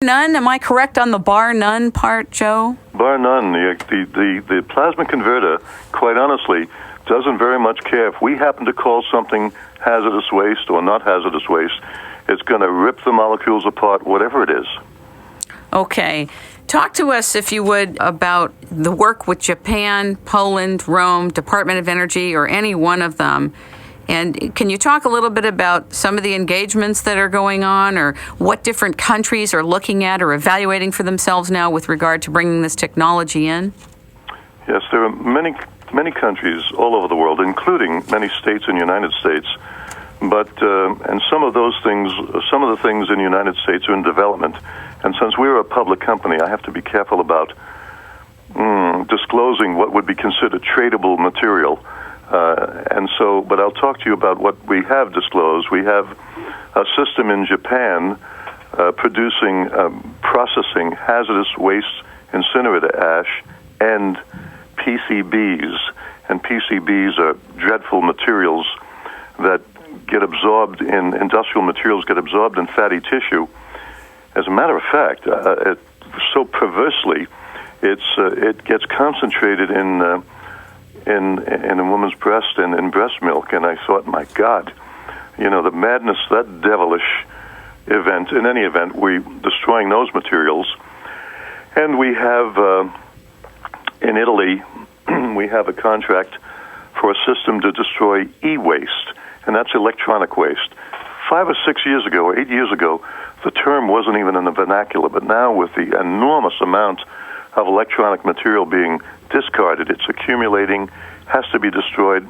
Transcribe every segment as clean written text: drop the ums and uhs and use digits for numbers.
none? Am I correct on the bar none part, Joe? Bar none. The plasma converter, quite honestly, doesn't very much care if we happen to call something hazardous waste or not hazardous waste. It's going to rip the molecules apart, whatever it is. Okay. Talk to us, if you would, about the work with Japan, Poland, Rome, Department of Energy, or any one of them. And can you talk a little bit about some of the engagements that are going on, or what different countries are looking at or evaluating for themselves now with regard to bringing this technology in? Yes, there are many countries all over the world, including many states in the United States. But and some of the things in the United States are in development. And since we're a public company, I have to be careful about disclosing what would be considered tradable material. But I'll talk to you about what we have disclosed. We have a system in Japan processing hazardous waste incinerator ash and PCBs. And PCBs are dreadful materials that get absorbed in industrial materials, get absorbed in fatty tissue. As a matter of fact, so perversely, it gets concentrated in a woman's breast and in breast milk. And I thought, my God, the madness, that devilish event. In any event, we're destroying those materials. And we have, in Italy, we have a contract for a system to destroy e-waste, and that's electronic waste. 5 or 6 years ago, or 8 years ago, the term wasn't even in the vernacular, but now with the enormous amount of electronic material being discarded, it's accumulating, has to be destroyed.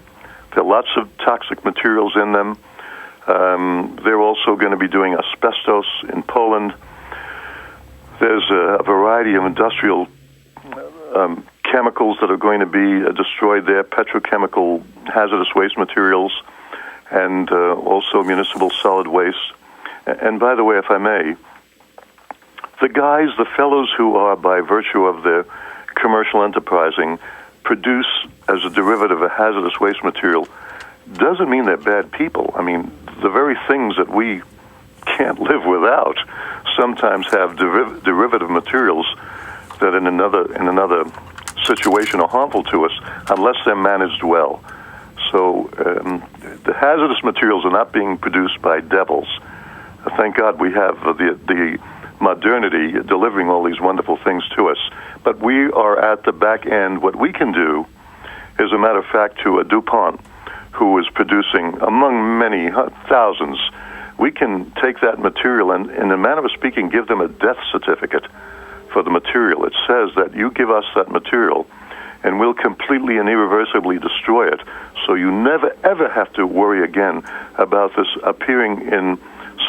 There are lots of toxic materials in them. They're also going to be doing asbestos in Poland. There's a variety of industrial chemicals that are going to be destroyed there, petrochemical hazardous waste materials, and also municipal solid waste. And by the way, if I may, the fellows who are, by virtue of their commercial enterprising, produce as a derivative a hazardous waste material, doesn't mean they're bad people. I mean, the very things that we can't live without sometimes have derivative materials that in another situation are harmful to us unless they're managed well. So the hazardous materials are not being produced by devils. Thank God we have the modernity delivering all these wonderful things to us. But we are at the back end. What we can do, as a matter of fact, to a DuPont, who is producing, among many thousands, we can take that material and, in a manner of speaking, give them a death certificate for the material. It says that you give us that material, and we'll completely and irreversibly destroy it. So you never, ever have to worry again about this appearing in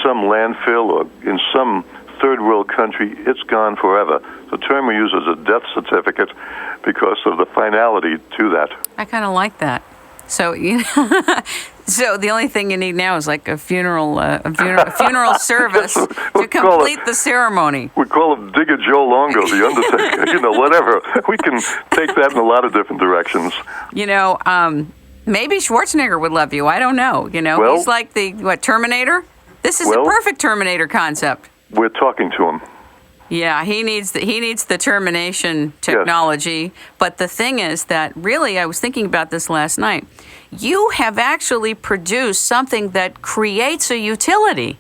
some landfill or in some third world country. It's gone forever. The term we use is a death certificate because of the finality to that. I kind of like that. So, so the only thing you need now is like a funeral service to complete the ceremony. We call him Digger Joe Longo, the Undertaker. Whatever. We can take that in a lot of different directions. Maybe Schwarzenegger would love you. I don't know. Well, he's like the Terminator. This is a perfect Terminator concept. We're talking to him. Yeah, he needs the termination technology. Yes. But the thing is that really, I was thinking about this last night. You have actually produced something that creates a utility.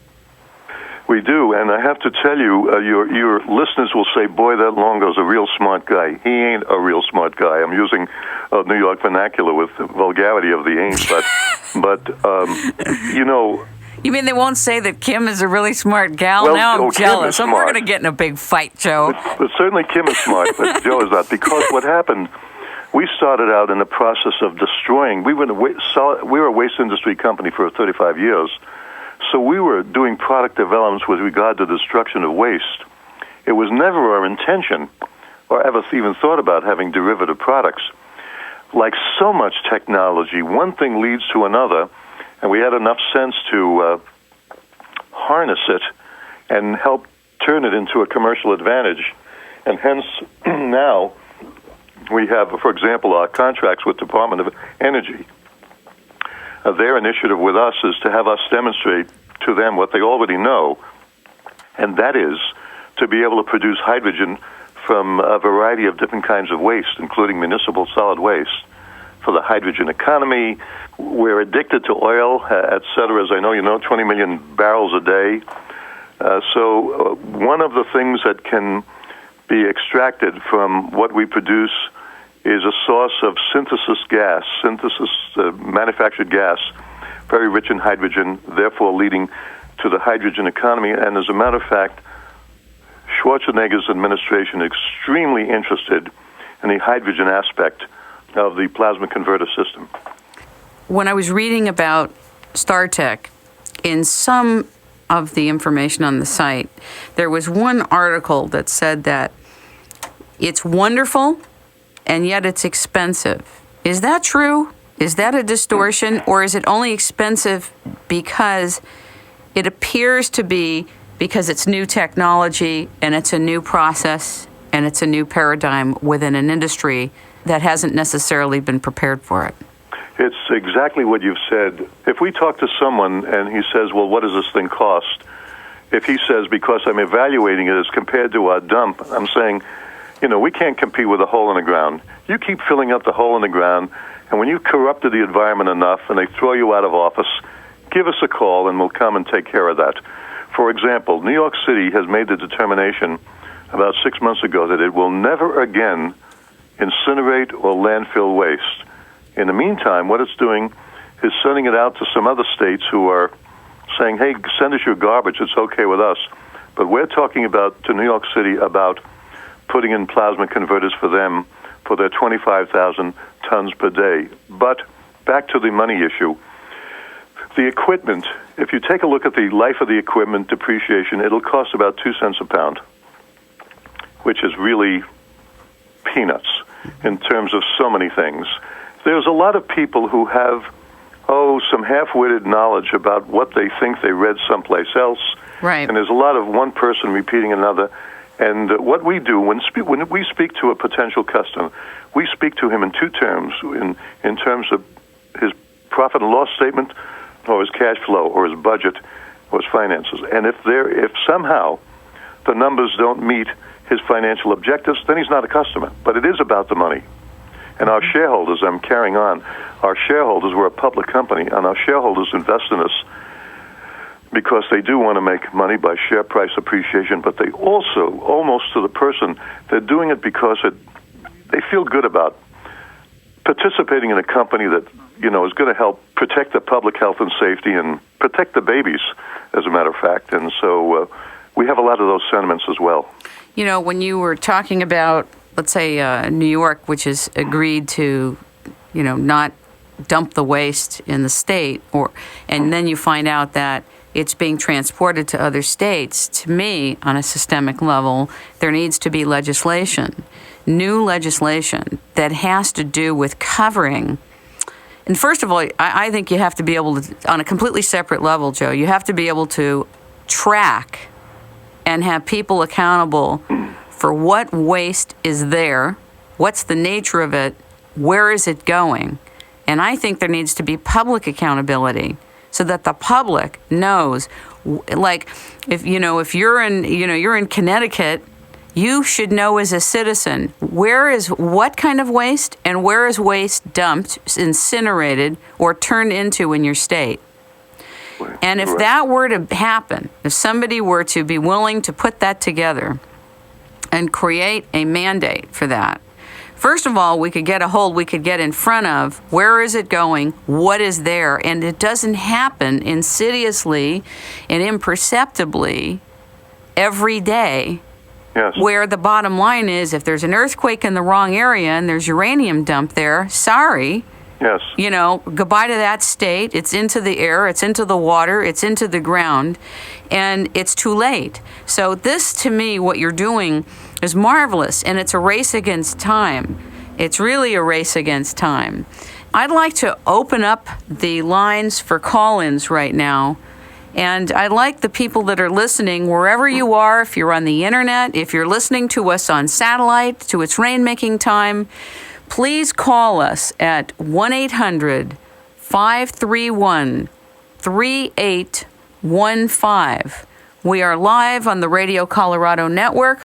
We do, and I have to tell you, your listeners will say, boy, that Longo's a real smart guy. He ain't a real smart guy. I'm using New York vernacular with the vulgarity of the ain't, but You mean they won't say that Kim is a really smart gal? Well, now I'm jealous. We're going to get in a big fight, Joe. But certainly Kim is smart, but Joe is not. Because what happened, we started out in the process of destroying. We were a waste industry company for 35 years, so we were doing product developments with regard to destruction of waste. It was never our intention, or ever even thought about having derivative products. Like so much technology, one thing leads to another, and we had enough sense to harness it and help turn it into a commercial advantage. And hence, now we have, for example, our contracts with Department of Energy. Their initiative with us is to have us demonstrate to them what they already know, and that is to be able to produce hydrogen from a variety of different kinds of waste, including municipal solid waste, for the hydrogen economy. We're addicted to oil, et cetera, as I know you know, 20 million barrels a day. So one of the things that can be extracted from what we produce is a source of manufactured gas, very rich in hydrogen, therefore leading to the hydrogen economy. And as a matter of fact, Schwarzenegger's administration is extremely interested in the hydrogen aspect of the plasma converter system. When I was reading about Startech, in some of the information on the site, there was one article that said that it's wonderful and yet it's expensive. Is that true? Is that a distortion, or is it only expensive because it appears to be because it's new technology and it's a new process and it's a new paradigm within an industry that hasn't necessarily been prepared for it? It's exactly what you've said. If we talk to someone and he says, well, what does this thing cost? If he says, because I'm evaluating it as compared to our dump, I'm saying, we can't compete with a hole in the ground. You keep filling up the hole in the ground, and when you've corrupted the environment enough and they throw you out of office, give us a call and we'll come and take care of that. For example, New York City has made the determination about 6 months ago that it will never again incinerate or landfill waste. In the meantime, what it's doing is sending it out to some other states who are saying, hey, send us your garbage, it's okay with us. But we're talking about, to New York City, about putting in plasma converters for them for their 25,000 tons per day. But back to the money issue. The equipment, if you take a look at the life of the equipment depreciation, it'll cost about 2 cents a pound, which is really peanuts in terms of so many things. There's a lot of people who have, some half-witted knowledge about what they think they read someplace else. Right. And there's a lot of one person repeating another. And what we do, when we speak to a potential customer, we speak to him in two terms, in terms of his profit and loss statement, or his cash flow, or his budget, or his finances. And if somehow the numbers don't meet his financial objectives, then he's not a customer. But it is about the money. And our shareholders, I'm carrying on, our shareholders, we're a public company, and our shareholders invest in us because they do want to make money by share price appreciation, but they also, almost to the person, they're doing it because they feel good about participating in a company that, is going to help protect the public health and safety and protect the babies, as a matter of fact. And so we have a lot of those sentiments as well. When you were talking about, let's say, New York, which has agreed to, not dump the waste in the state, and then you find out that it's being transported to other states, to me, on a systemic level, there needs to be legislation, new legislation that has to do with covering. And first of all, I think you have to be able to, on a completely separate level, Joe, you have to be able to track and have people accountable for what waste is there, what's the nature of it, where is it going. And I think there needs to be public accountability so that the public knows, like, if you're in Connecticut, you should know as a citizen where is what kind of waste and where is waste dumped, incinerated, or turned into in your state. And if that were to happen, if somebody were to be willing to put that together and create a mandate for that, first of all, we could get in front of where is it going, what is there, and it doesn't happen insidiously and imperceptibly every day. Yes. Where the bottom line is, if there's an earthquake in the wrong area and there's uranium dumped there, sorry. Yes. Goodbye to that state. It's into the air, it's into the water, it's into the ground, and it's too late. So this, to me, what you're doing is marvelous, and it's a race against time. It's really a race against time. I'd like to open up the lines for call-ins right now, and I'd like the people that are listening, wherever you are, if you're on the internet, if you're listening to us on satellite, to It's Rainmaking Time, please call us at 1-800-531-3815. We are live on the Radio Colorado Network.